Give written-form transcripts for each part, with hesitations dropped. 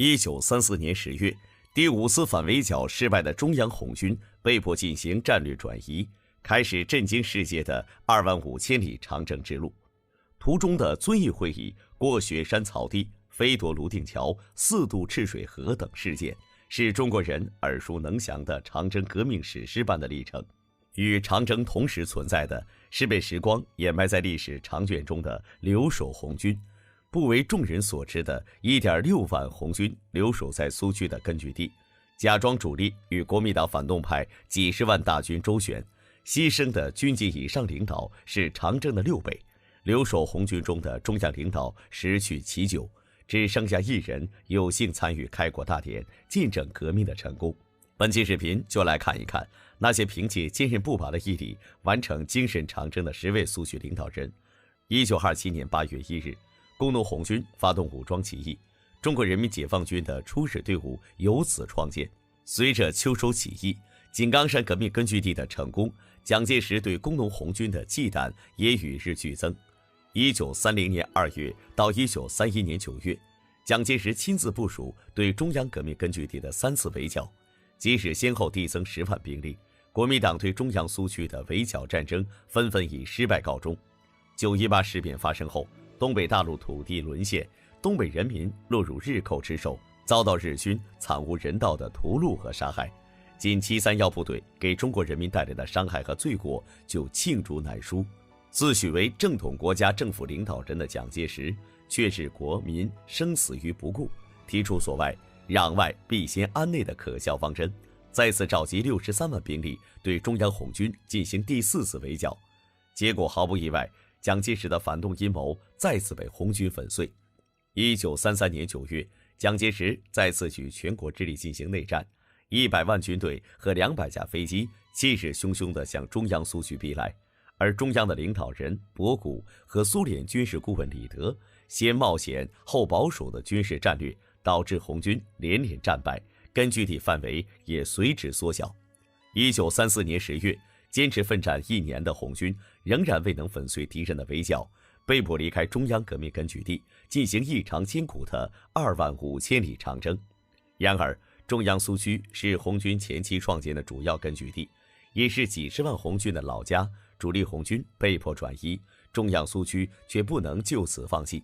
1934年10月，第5次反围剿失败的中央红军被迫进行战略转移，开始震惊世界的25000里长征之路。途中的遵义会议、过雪山草地、飞夺泸定桥、4渡赤水河等事件，是中国人耳熟能详的长征革命史诗般的历程。与长征同时存在的是被时光掩埋在历史长卷中的留守红军，不为众人所知的 1.6 万红军留守在苏区的根据地，假装主力与国民党反动派几十万大军周旋，牺牲的军级以上领导是长征的6倍。留守红军中的中央领导失去其9，只剩下1人有幸参与开国大典，见证革命的成功。本期视频就来看一看那些凭借坚韧不拔的毅力完成精神长征的10位苏区领导人。1927年8月1日，工农红军发动武装起义，中国人民解放军的初始队伍由此创建。随着秋收起义、井冈山革命根据地的成功，蒋介石对工农红军的忌惮也与日俱增。1930年2月到1931年9月，蒋介石亲自部署对中央革命根据地的3次围剿，即使先后递增10万兵力，国民党对中央苏区的围剿战争纷纷以失败告终。9·18事变发生后，东北大陆土地沦陷，东北人民落入日寇之手，遭到日军惨无人道的屠戮和杀害。仅731部队给中国人民带来的伤害和罪过就罄竹难书。自诩为正统国家政府领导人的蒋介石，却置国民生死于不顾，提出所谓攘外必先安内的可笑方针，再次召集63万兵力对中央红军进行第4次围剿。结果毫不意外，蒋介石的反动阴谋再次被红军粉碎。1933年9月，蒋介石再次举全国之力进行内战，100万军队和200架飞机气势汹汹地向中央苏区逼来，而中央的领导人博古和苏联军事顾问李德先冒险后保守的军事战略，导致红军连连战败，根据地范围也随之缩小。1934年10月，坚持奋战1年的红军仍然未能粉碎敌人的围剿，被迫离开中央革命根据地，进行异常艰苦的25000里长征。然而，中央苏区是红军前期创建的主要根据地，也是几十万红军的老家，主力红军被迫转移，中央苏区却不能就此放弃。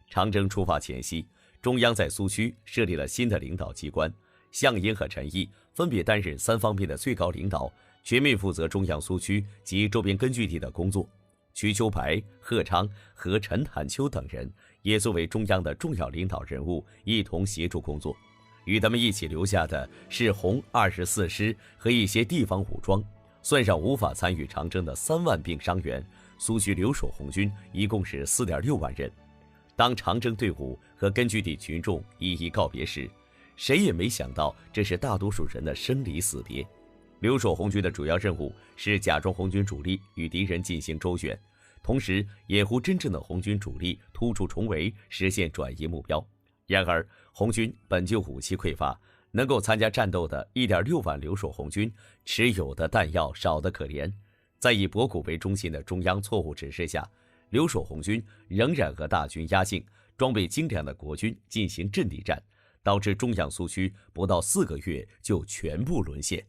长征出发前夕，中央在苏区设立了新的领导机关，项英和陈毅分别担任3方面的最高领导，全面负责中央苏区及周边根据地的工作。瞿秋白、贺昌和陈坦丘等人也作为中央的重要领导人物，一同协助工作。与他们一起留下的是红24师和一些地方武装，算上无法参与长征的3万病伤员，苏区留守红军一共是4.6万人。当长征队伍和根据地群众一一告别时，谁也没想到这是大多数人的生离死别。留守红军的主要任务是假装红军主力与敌人进行周旋，同时掩护真正的红军主力突出重围，实现转移目标。然而，红军本就武器匮乏，能够参加战斗的1.6万留守红军持有的弹药少得可怜。在以博古为中心的中央错误指示下，留守红军仍然和大军压境，装备精良的国军进行阵地战，导致中央苏区不到4个月就全部沦陷。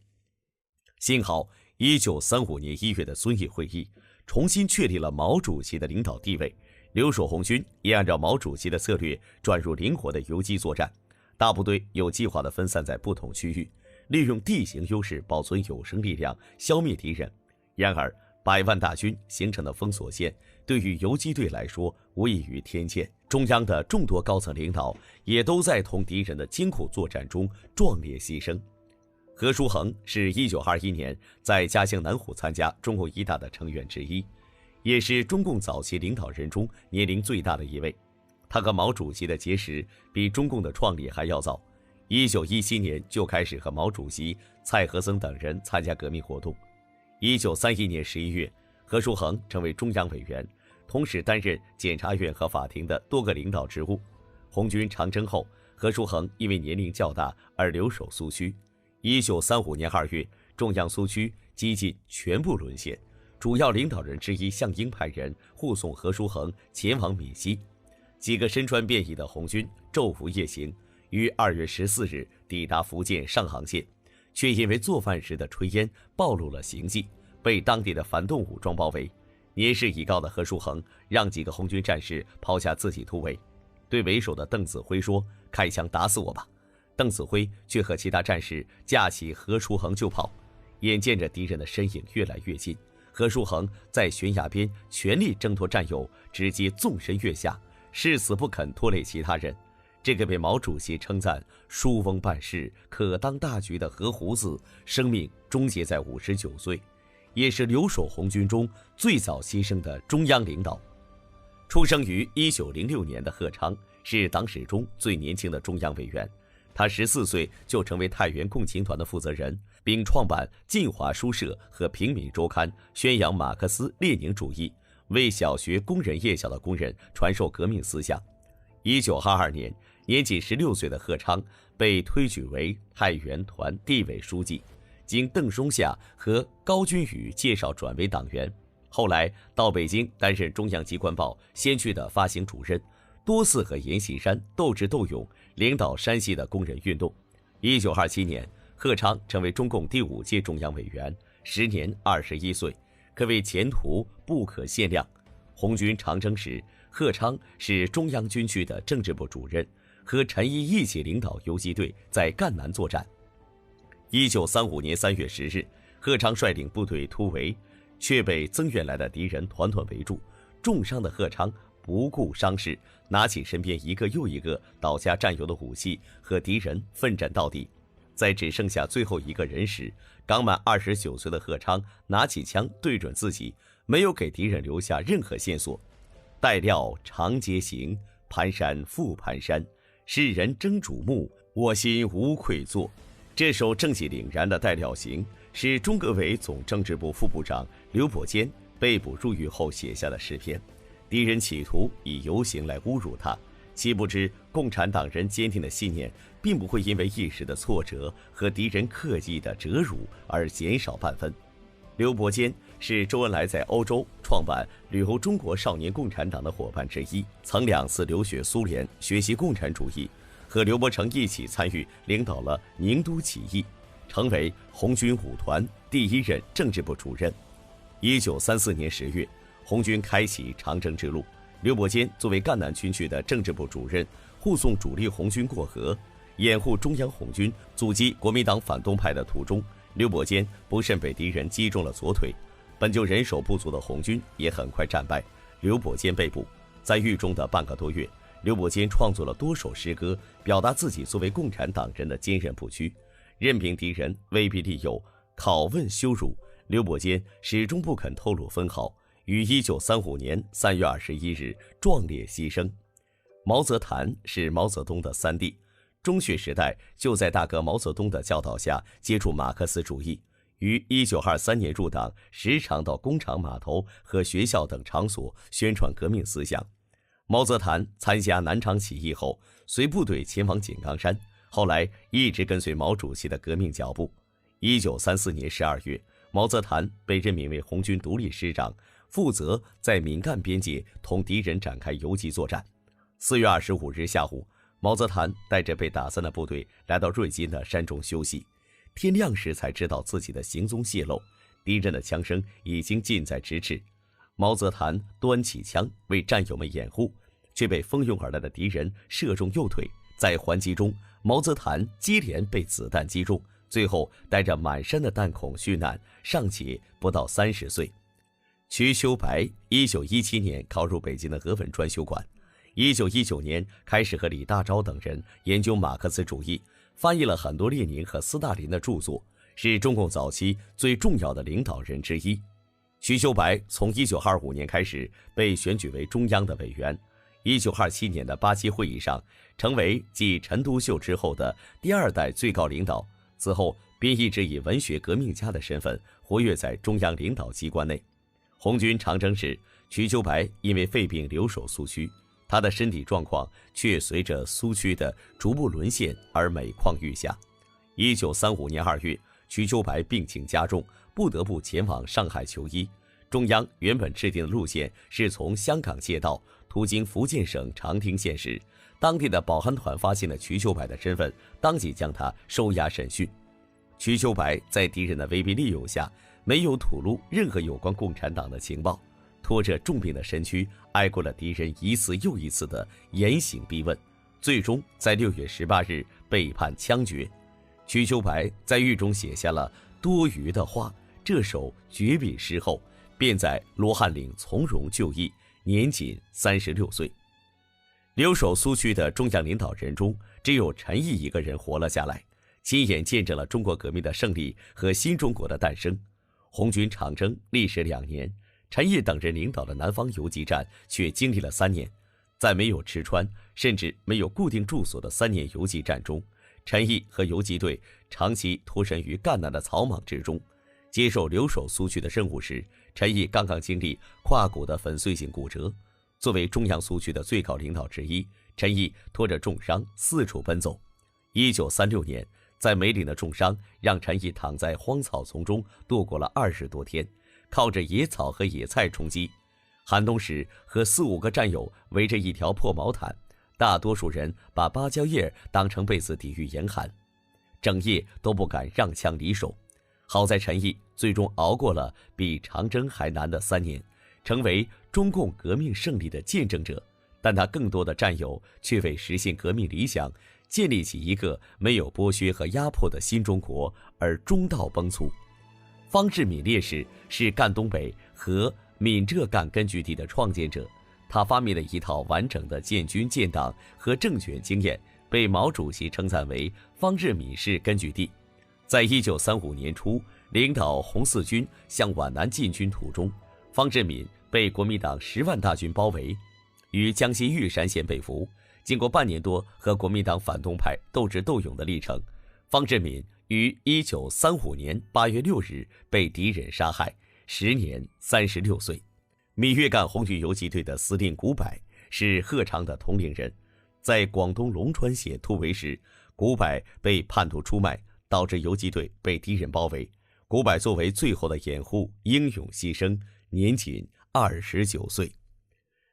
幸好1935年1月的遵义会议重新确立了毛主席的领导地位，留守红军也按照毛主席的策略转入灵活的游击作战，大部队有计划地分散在不同区域，利用地形优势保存有生力量，消灭敌人。然而100万大军形成的封锁线对于游击队来说无异于天堑，中央的众多高层领导也都在同敌人的艰苦作战中壮烈牺牲。何叔衡是1921年在嘉兴南湖参加中共一大的成员之一，也是中共早期领导人中年龄最大的一位。他和毛主席的结识比中共的创立还要早，1917年就开始和毛主席、蔡和森等人参加革命活动。1931年11月，何叔衡成为中央委员，同时担任检察院和法庭的多个领导职务。红军长征后，何叔衡因为年龄较大而留守苏区。1935年2月，中央苏区几近全部沦陷，主要领导人之一项英派人护送何叔衡前往闽西。几个身穿便衣的红军昼伏夜行，于2月14日抵达福建上杭县，却因为做饭时的炊烟暴露了行迹，被当地的反动武装包围。年事已高的何叔衡让几个红军战士抛下自己突围，对为首的邓子恢说：“开枪打死我吧！”邓子恢却和其他战士架起何叔衡就跑。眼见着敌人的身影越来越近，何叔衡在悬崖边全力挣脱战友，直接纵身跃下，誓死不肯拖累其他人。这个被毛主席称赞书翁办事可当大局的何胡子，生命终结在59岁，也是留守红军中最早牺牲的中央领导。出生于1906年的贺昌是党史中最年轻的中央委员，他14岁就成为太原共青团的负责人，并创办晋华书社和平民周刊，宣扬马克思列宁主义，为小学、工人夜校的工人传授革命思想。1922年，年仅16岁的贺昌被推举为太原团地委书记，经邓中夏和高君宇介绍转为党员。后来到北京担任中央机关报《先驱》的发行主任，多次和阎锡山斗智斗勇，领导山西的工人运动。1927年，贺昌成为中共第5届中央委员，时年21岁，可谓前途不可限量。红军长征时，贺昌是中央军区的政治部主任，和陈毅一起领导游击队在赣南作战。1935年3月10日，贺昌率领部队突围，却被增援来的敌人团团围住。重伤的贺昌不顾伤势，拿起身边一个又一个倒下战友的武器，和敌人奋战到底。在只剩下最后一个人时，刚满29岁的贺昌拿起枪对准自己，没有给敌人留下任何线索。待料长街行，盘山复盘山，世人争瞩目，我心无愧作。这首正气凛然的《待料行》是中革委总政治部副部长刘伯坚被捕入狱后写下的诗篇。敌人企图以游行来侮辱他，岂不知共产党人坚定的信念并不会因为一时的挫折和敌人刻意的折辱而减少半分。刘伯坚是周恩来在欧洲创办旅游中国少年共产党的伙伴之一，曾2次留学苏联学习共产主义，和刘伯承一起参与领导了宁都起义，成为红军5团第1任政治部主任。1934年10月，红军开启长征之路，刘伯坚作为赣南军区的政治部主任，护送主力红军过河，掩护中央红军阻击国民党反动派的途中，刘伯坚不慎被敌人击中了左腿。本就人手不足的红军也很快战败，刘伯坚被捕。在狱中的半个多月，刘伯坚创作了多首诗歌，表达自己作为共产党人的坚韧不屈。任凭敌人威逼利诱、拷问羞辱，刘伯坚始终不肯透露分毫，于1935年3月21日壮烈牺牲。毛泽谭是毛泽东的3弟，中学时代就在大哥毛泽东的教导下接触马克思主义，于1923年入党，时常到工厂、码头和学校等场所宣传革命思想。毛泽谭参加南昌起义后，随部队前往井冈山，后来一直跟随毛主席的革命脚步。1934年12月，毛泽谭被任命为红军独立师长，负责在闽赣边界同敌人展开游击作战。4月25日下午，毛泽谭带着被打散的部队来到瑞金的山中休息。天亮时才知道自己的行踪泄露，敌人的枪声已经近在咫尺。毛泽谭端起枪为战友们掩护，却被蜂拥而来的敌人射中右腿。在还击中，毛泽谭接连被子弹击中，最后带着满身的弹孔殉难，尚且不到30岁。瞿秋白1917年考入北京的俄文专修馆，1919年开始和李大钊等人研究马克思主义，翻译了很多列宁和斯大林的著作，是中共早期最重要的领导人之一。瞿秋白从1925年开始被选举为中央的委员，1927年的8期会议上成为继陈独秀之后的第2代最高领导，此后便一直以文学革命家的身份活跃在中央领导机关内。红军长征时，瞿秋白因为肺病留守苏区，他的身体状况却随着苏区的逐步沦陷而每况愈下。1935年2月，瞿秋白病情加重，不得不前往上海求医。中央原本制定的路线是从香港借道，途经福建省长汀县时，当地的保安团发现了瞿秋白的身份，当即将他收押审讯。瞿秋白在敌人的威逼利诱下，没有吐露任何有关共产党的情报，拖着重病的身躯，挨过了敌人一次又一次的严刑逼问，最终在6月18日被判枪决。瞿秋白在狱中写下了多余的话这首绝笔诗后，便在罗汉岭从容就义，年仅36岁。留守苏区的中央领导人中，只有陈毅一个人活了下来，亲眼见证了中国革命的胜利和新中国的诞生。红军长征历时2年，陈毅等人领导的南方游击战却经历了3年。在没有吃穿，甚至没有固定住所的3年游击战中，陈毅和游击队长期脱身于赣南的草莽之中。接受留守苏区的任务时，陈毅刚刚经历胯骨的粉碎性骨折。作为中央苏区的最高领导之一，陈毅拖着重伤四处奔走。1936年，在梅岭的重伤让陈毅躺在荒草丛中度过了20多天，靠着野草和野菜充饥。寒冬时，和4、5个战友围着一条破毛毯，大多数人把芭蕉叶当成被子抵御严寒，整夜都不敢让枪离手。好在陈毅最终熬过了比长征还难的3年，成为中共革命胜利的见证者。但他更多的战友却为实现革命理想，建立起一个没有剥削和压迫的新中国而中道崩殂。方志敏烈士是赣东北和闽浙赣根据地的创建者，他发明了一套完整的建军建党和政权经验，被毛主席称赞为方志敏式根据地。在1935年初，领导红四军向皖南进军途中，方志敏被国民党10万大军包围，于江西玉山县被俘。经过半年多和国民党反动派斗智斗勇的历程，方志敏于1935年8月6日被敌人杀害，时年36岁。闽粤赣红军游击队的司令古柏是贺常的同龄人。在广东龙川县突围时，古柏被叛徒出卖，导致游击队被敌人包围。古柏作为最后的掩护，英勇牺牲，年仅29岁。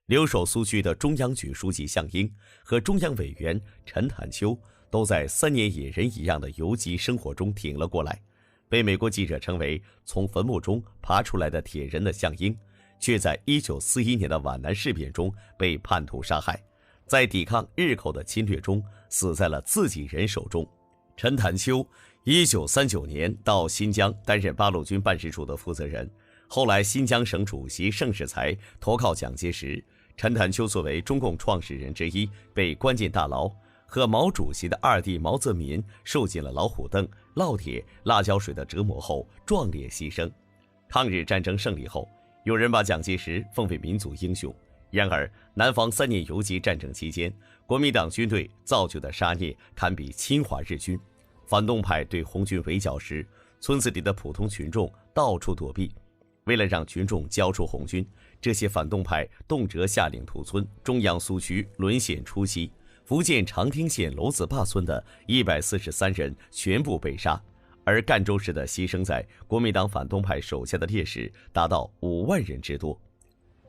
留守苏区的中央局书记项英和中央委员陈坦秋都在3年野人一样的游击生活中挺了过来。被美国记者称为从坟墓中爬出来的铁人的项英，却在1941年的皖南事变中被叛徒杀害，在抵抗日寇的侵略中死在了自己人手中。陈坦秋1939年到新疆担任八路军办事处的负责人，后来新疆省主席盛世才投靠蒋介石，陈坦秋作为中共创始人之一被关进大牢，和毛主席的二弟毛泽民受尽了老虎凳、烙铁、辣椒水的折磨后壮烈牺牲。抗日战争胜利后，有人把蒋介石奉为民族英雄。然而南方3年游击战争期间，国民党军队造就的杀孽堪比侵华日军。反动派对红军围剿时，村子里的普通群众到处躲避。为了让群众交出红军，这些反动派动辄下令屠村。中央苏区沦陷初期，福建长汀县娄子坝村的143人全部被杀，而赣州市的牺牲在国民党反动派手下的烈士达到5万人之多。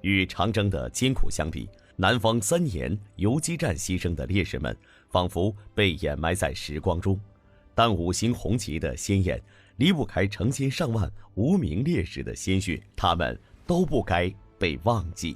与长征的艰苦相比，南方3年游击战牺牲的烈士们仿佛被掩埋在时光中，但5星红旗的鲜艳离不开成千上万无名烈士的鲜血，他们都不该被忘记。